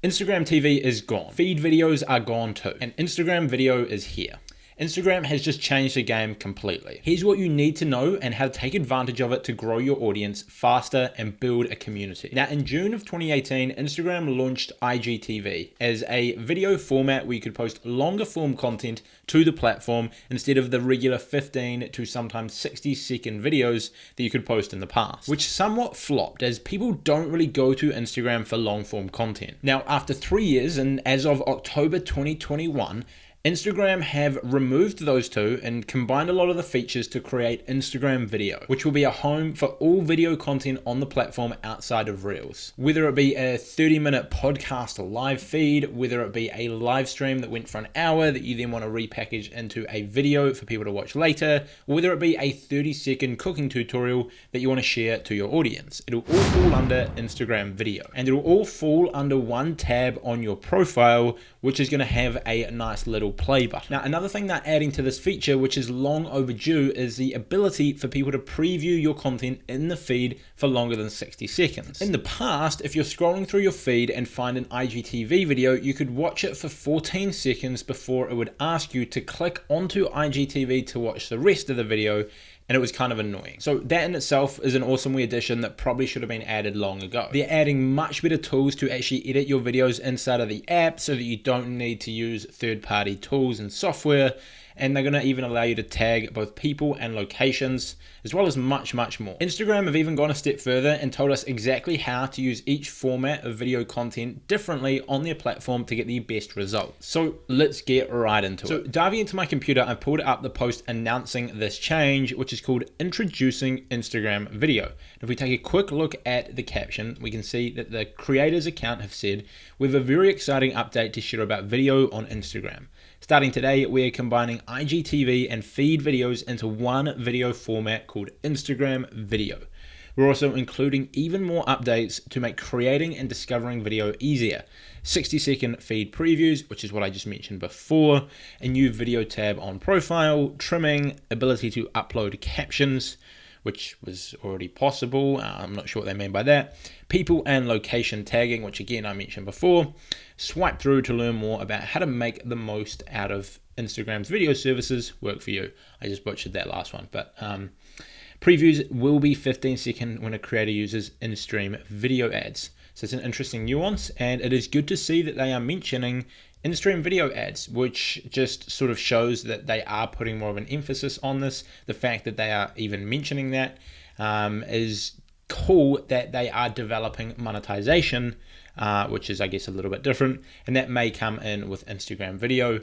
Instagram TV is gone. Feed videos are gone too. And Instagram video is here. Instagram has just changed the game completely. Here's what you need to know and how to take advantage of it to grow your audience faster and build a community. Now, in June of 2018, Instagram launched IGTV as a video format where you could post longer form content to the platform instead of the regular 15 to sometimes 60-second videos that you could post in the past, which somewhat flopped as people don't really go to Instagram for long form content. Now, after 3 years and as of October 2021, Instagram have removed those two and combined a lot of the features to create Instagram Video, which will be a home for all video content on the platform outside of Reels. Whether it be a 30-minute podcast or live feed, whether it be a live stream that went for an hour that you then want to repackage into a video for people to watch later, or whether it be a 30-second cooking tutorial that you want to share to your audience. It'll all fall under Instagram Video, and it'll all fall under one tab on your profile, which is going to have a nice little play button. Now, another thing they're adding to this feature, which is long overdue, is the ability for people to preview your content in the feed for longer than 60 seconds. In the past, if you're scrolling through your feed and find an IGTV video, you could watch it for 14 seconds before it would ask you to click onto IGTV to watch the rest of the video, and it was kind of annoying. So that in itself is an awesome wee addition that probably should have been added long ago. They're adding much better tools to actually edit your videos inside of the app so that you don't need to use third-party tools and software, and they're going to even allow you to tag both people and locations, as well as much more. Instagram have even gone a step further and told us exactly how to use each format of video content differently on their platform to get the best results. So let's get right into it. So diving into my computer, I've pulled up the post announcing this change, which is called Introducing Instagram Video. If we take a quick look at the caption, we can see that the creators account have said, "We have a very exciting update to share about video on Instagram. Starting today, we are combining IGTV and feed videos into one video format called Instagram Video. We're also including even more updates to make creating and discovering video easier. 60-second feed previews, which is what I just mentioned before, a new video tab on profile, trimming, ability to upload captions," which was already possible. I'm not sure what they mean by that. People and location tagging, which again I mentioned before. Swipe through to learn more about how to make the most out of Instagram's video services work for you. I just butchered that last one, but previews will be 15 seconds when a creator uses in-stream video ads. So it's an interesting nuance, and it is good to see that they are mentioning in-stream video ads, which just sort of shows that they are putting more of an emphasis on this. The fact that they are even mentioning that is cool, that they are developing monetization, which is, I guess, a little bit different, and that may come in with Instagram Video,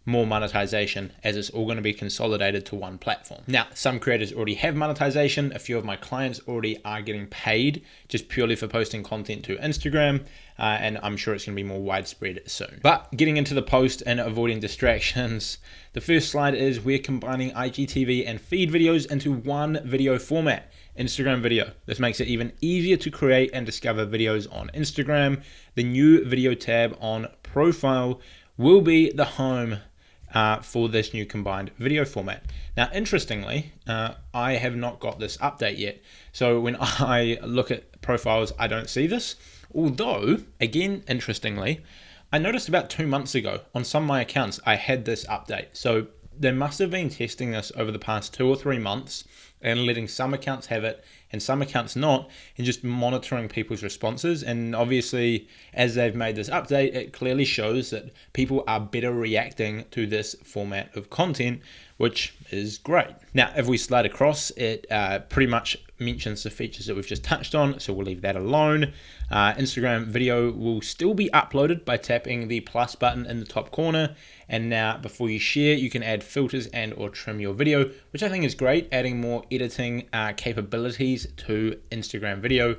more monetization, as it's all going to be consolidated to one platform. Now, some creators already have monetization. A few of my clients already are getting paid just purely for posting content to Instagram, and I'm sure it's going to be more widespread soon. But getting into the post and avoiding distractions, the first slide is we're combining IGTV and feed videos into one video format, Instagram Video. This makes it even easier to create and discover videos on Instagram. The new video tab on profile will be the home for this new combined video format. Now, interestingly, I have not got this update yet. So when I look at profiles, I don't see this. Although, again, interestingly, I noticed about 2 months ago on some of my accounts, I had this update. So they must have been testing this over the past 2 or 3 months and letting some accounts have it and some accounts not, and just monitoring people's responses. And obviously, as they've made this update, it clearly shows that people are better reacting to this format of content, which is great. Now, if we slide across, it pretty much mentions the features that we've just touched on, so we'll leave that alone. Instagram Video will still be uploaded by tapping the plus button in the top corner, and now before you share, you can add filters and or trim your video, which I think is great. Adding more editing capabilities to Instagram Video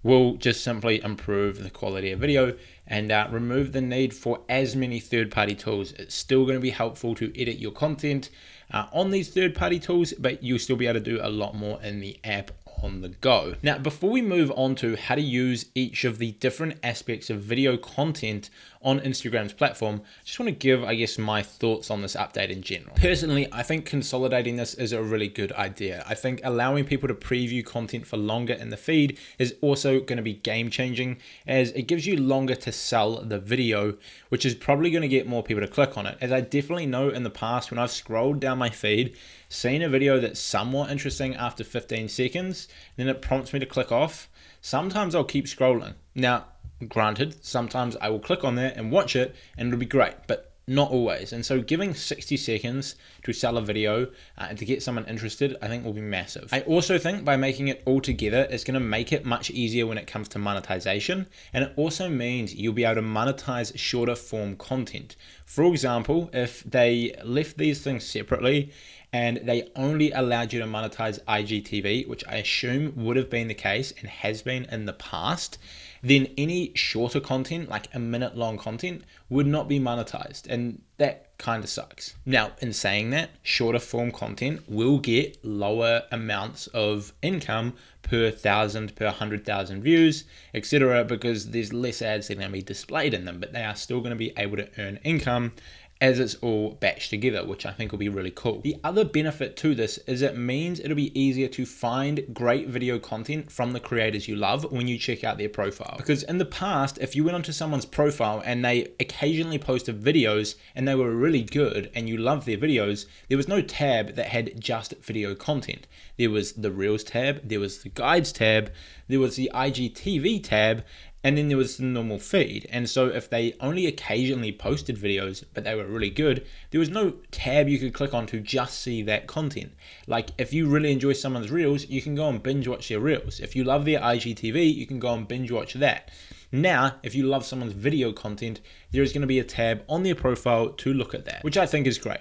will just simply improve the quality of video and remove the need for as many third-party tools. It's still going to be helpful to edit your content on these third-party tools, but you'll still be able to do a lot more in the app on the go. Now, before we move on to how to use each of the different aspects of video content on Instagram's platform, I just want to give, I guess, my thoughts on this update in general. Personally, I think consolidating this is a really good idea. I think allowing people to preview content for longer in the feed is also going to be game changing, as it gives you longer to sell the video, which is probably going to get more people to click on it. As I definitely know in the past, when I've scrolled down my feed, seen a video that's somewhat interesting after 15 seconds, then it prompts me to click off, sometimes I'll keep scrolling. Now, granted, sometimes I will click on that and watch it and it'll be great, but not always. And so giving 60 seconds to sell a video and to get someone interested, I think will be massive. I also think by making it all together, it's going to make it much easier when it comes to monetization. And it also means you'll be able to monetize shorter form content. For example, if they left these things separately and they only allowed you to monetize IGTV, which I assume would have been the case and has been in the past, then any shorter content, like a minute long content, would not be monetized. And that kind of sucks. Now, in saying that, shorter form content will get lower amounts of income per 1,000, per 100,000 views, etc., because there's less ads that are going to be displayed in them, but they are still going to be able to earn income as it's all batched together, which I think will be really cool. The other benefit to this is it means it'll be easier to find great video content from the creators you love when you check out their profile. Because in the past, if you went onto someone's profile and they occasionally posted videos and they were really good and you loved their videos, there was no tab that had just video content. There was the Reels tab, there was the Guides tab, there was the IGTV tab, and then there was the normal feed. And so if they only occasionally posted videos, but they were really good, there was no tab you could click on to just see that content. Like if you really enjoy someone's Reels, you can go and binge watch their Reels. If you love their IGTV, you can go and binge watch that. Now, if you love someone's video content, there is going to be a tab on their profile to look at that, which I think is great.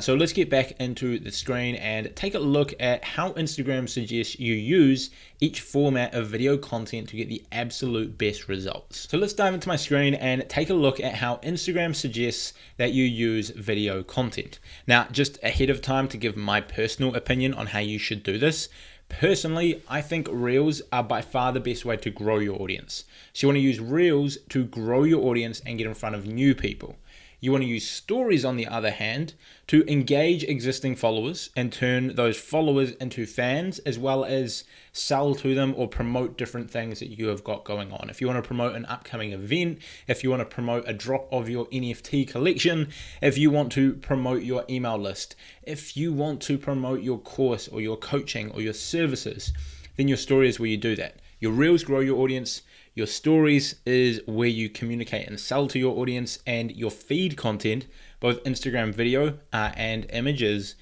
So let's get back into the screen and take a look at how Instagram suggests you use each format of video content to get the absolute best results. So let's dive into my screen and take a look at how Instagram suggests that you use video content. Now, just ahead of time to give my personal opinion on how you should do this. Personally, I think Reels are by far the best way to grow your audience. So you want to use Reels to grow your audience and get in front of new people. You want to use Stories, on the other hand, to engage existing followers and turn those followers into fans, as well as sell to them or promote different things that you have got going on. If you want to promote an upcoming event, if you want to promote a drop of your NFT collection, if you want to promote your email list, if you want to promote your course or your coaching or your services, then your Story is where you do that. Your Reels grow your audience. Your Stories is where you communicate and sell to your audience, and your feed content, both Instagram video and images,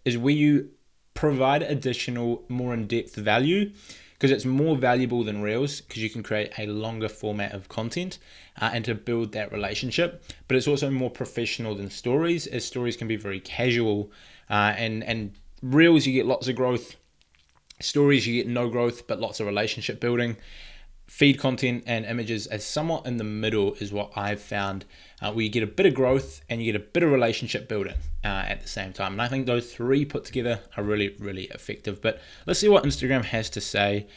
is where you provide additional, more in-depth value, because it's more valuable than Reels, because you can create a longer format of content and to build that relationship. But it's also more professional than Stories, as Stories can be very casual, and Reels you get lots of growth, Stories you get no growth but lots of relationship building. Feed content and images as somewhat in the middle is what I've found, where you get a bit of growth and you get a bit of relationship building at the same time. And I think those three put together are really, really effective. But let's see what Instagram has to say.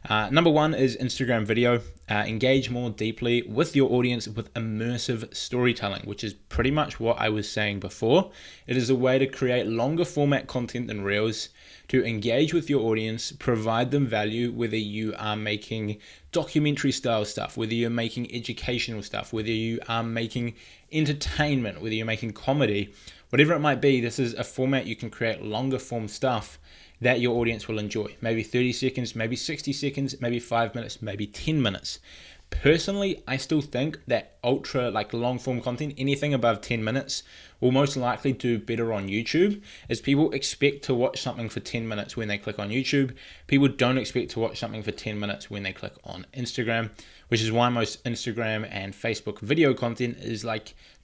Number one is Instagram video. Engage more deeply with your audience with immersive storytelling, which is pretty much what I was saying before. It is a way to create longer format content than Reels, to engage with your audience, provide them value, whether you are making documentary style stuff, whether you're making educational stuff, whether you are making entertainment, whether you're making comedy, whatever it might be. This is a format you can create longer form stuff that your audience will enjoy. Maybe 30 seconds, maybe 60 seconds, maybe 5 minutes, maybe 10 minutes. Personally, I still think that ultra long form content, anything above 10 minutes, will most likely do better on YouTube, as people expect to watch something for 10 minutes when they click on YouTube. People don't expect to watch something for 10 minutes when they click on Instagram, which is why most Instagram and Facebook video content is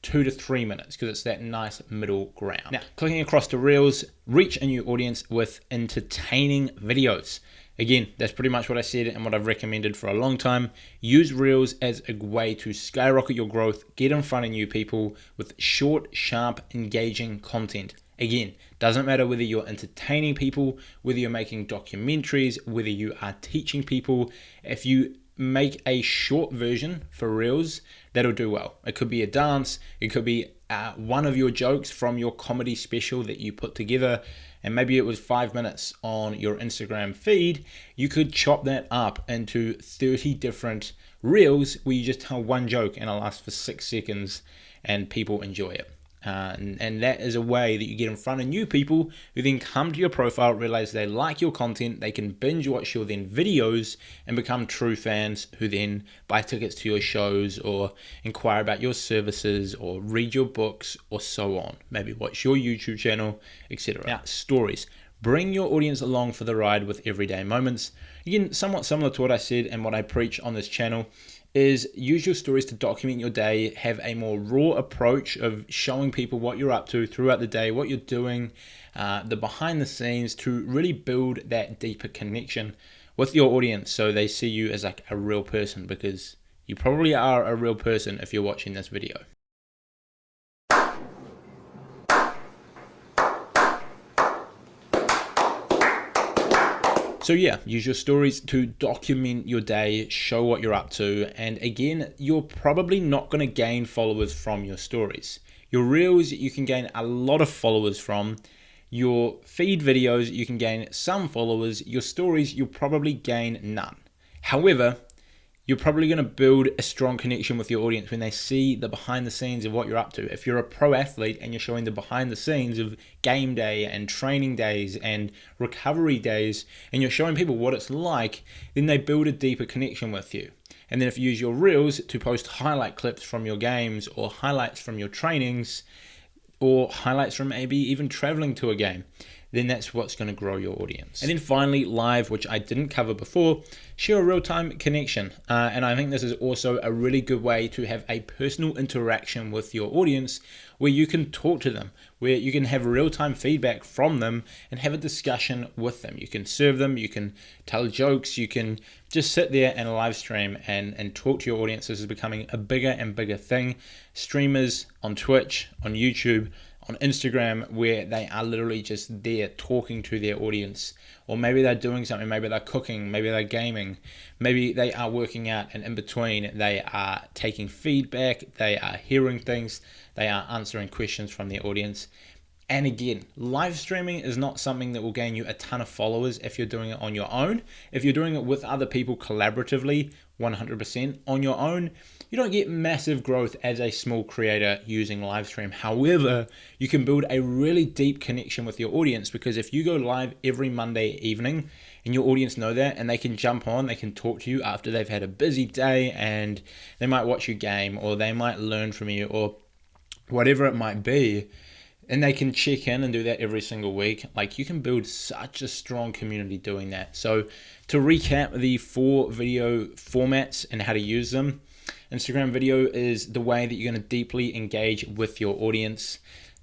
2 to 3 minutes, because it's that nice middle ground. Now, clicking across to Reels, reach a new audience with entertaining videos. Again, that's pretty much what I said and what I've recommended for a long time. Use Reels as a way to skyrocket your growth, get in front of new people with short, sharp, engaging content. Again, doesn't matter whether you're entertaining people, whether you're making documentaries, whether you are teaching people. If you make a short version for Reels, that'll do well. It could be a dance, it could be one of your jokes from your comedy special that you put together, and maybe it was 5 minutes on your Instagram feed. You could chop that up into 30 different Reels where you just tell one joke and it'll last for 6 seconds and people enjoy it. And that is a way that you get in front of new people who then come to your profile, realize they like your content, they can binge watch your then videos and become true fans who then buy tickets to your shows or inquire about your services or read your books or so on. Maybe watch your YouTube channel, etc. Now, stories. Bring your audience along for the ride with everyday moments. Again, somewhat similar to what I said and what I preach on this channel, is use your stories to document your day, have a more raw approach of showing people what you're up to throughout the day, what you're doing, the behind the scenes, to really build that deeper connection with your audience so they see you as like a real person, because you probably are a real person if you're watching this video. So yeah, use your stories to document your day, show what you're up to, and again, you're probably not going to gain followers from your stories. Your Reels, you can gain a lot of followers from. Your feed videos, you can gain some followers. Your stories, you'll probably gain none. However, you're probably going to build a strong connection with your audience when they see the behind the scenes of what you're up to. If you're a pro athlete and you're showing the behind the scenes of game day and training days and recovery days, and you're showing people what it's like, then they build a deeper connection with you. And then if you use your Reels to post highlight clips from your games or highlights from your trainings or highlights from maybe even traveling to a game, then that's what's going to grow your audience. And then finally, live, which I didn't cover before, share a real-time connection. And I think this is also a really good way to have a personal interaction with your audience where you can talk to them, where you can have real-time feedback from them and have a discussion with them. You can serve them, you can tell jokes, you can just sit there and live stream and talk to your audience. This is becoming a bigger and bigger thing. Streamers on Twitch, on YouTube, on Instagram, where they are literally just there talking to their audience, or maybe they're doing something, maybe they're cooking, maybe they're gaming, maybe they are working out, and in between they are taking feedback, they are hearing things, they are answering questions from their audience. And again, live streaming is not something that will gain you a ton of followers if you're doing it on your own. If you're doing it with other people collaboratively, 100% on your own, you don't get massive growth as a small creator using live stream. However, you can build a really deep connection with your audience, because if you go live every Monday evening and your audience know that and they can jump on, they can talk to you after they've had a busy day and they might watch you game or they might learn from you or whatever it might be, and they can check in and do that every single week. Like, you can build such a strong community doing that. So to recap the 4 video formats and how to use them, Instagram video is the way that you're going to deeply engage with your audience.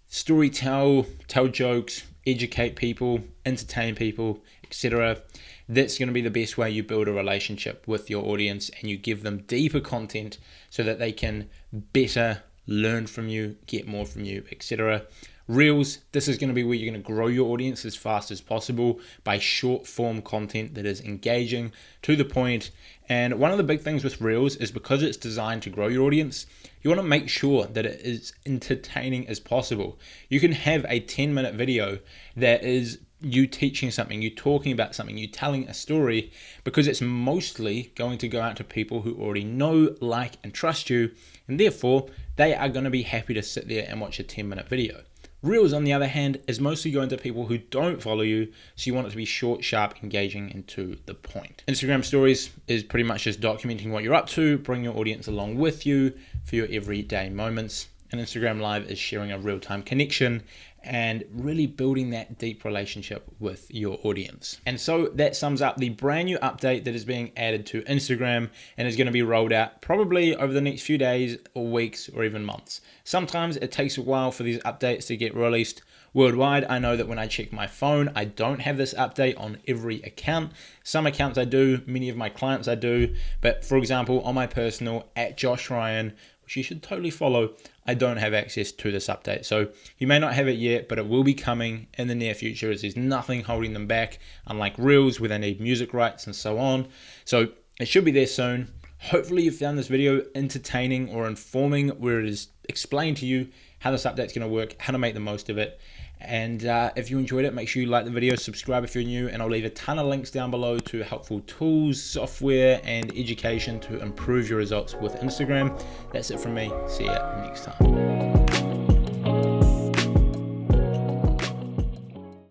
Story tell jokes, educate people, entertain people, etc. That's going to be the best way you build a relationship with your audience and you give them deeper content so that they can better learn from you, get more from you, etc. Reels, this is going to be where you're going to grow your audience as fast as possible by short form content that is engaging, to the point. And one of the big things with Reels is because it's designed to grow your audience, you want to make sure that it is entertaining as possible. You can have a 10-minute video that is you teaching something, you talking about something, you telling a story, because it's mostly going to go out to people who already know, like, and trust you, and therefore they are going to be happy to sit there and watch a 10-minute video. Reels, on the other hand, is mostly going to people who don't follow you, so you want it to be short, sharp, engaging, and to the point. Instagram stories is pretty much just documenting what you're up to, bring your audience along with you for your everyday moments. And Instagram Live is sharing a real-time connection and really building that deep relationship with your audience. And so that sums up the brand new update that is being added to Instagram and is going to be rolled out probably over the next few days or weeks or even months. Sometimes it takes a while for these updates to get released worldwide. I know that when I check my phone, I don't have this update on every account. Some accounts I do, many of my clients I do, but for example, on my personal, @JoshRyan, which you should totally follow, I don't have access to this update. So you may not have it yet, but it will be coming in the near future, as there's nothing holding them back, unlike Reels where they need music rights and so on. So it should be there soon. Hopefully you found this video entertaining or informing, where it is explained to you how this update's going to work, how to make the most of it. And if you enjoyed it, make sure you like the video, subscribe if you're new, and I'll leave a ton of links down below to helpful tools, software, and education to improve your results with Instagram. That's it from me. See ya next time.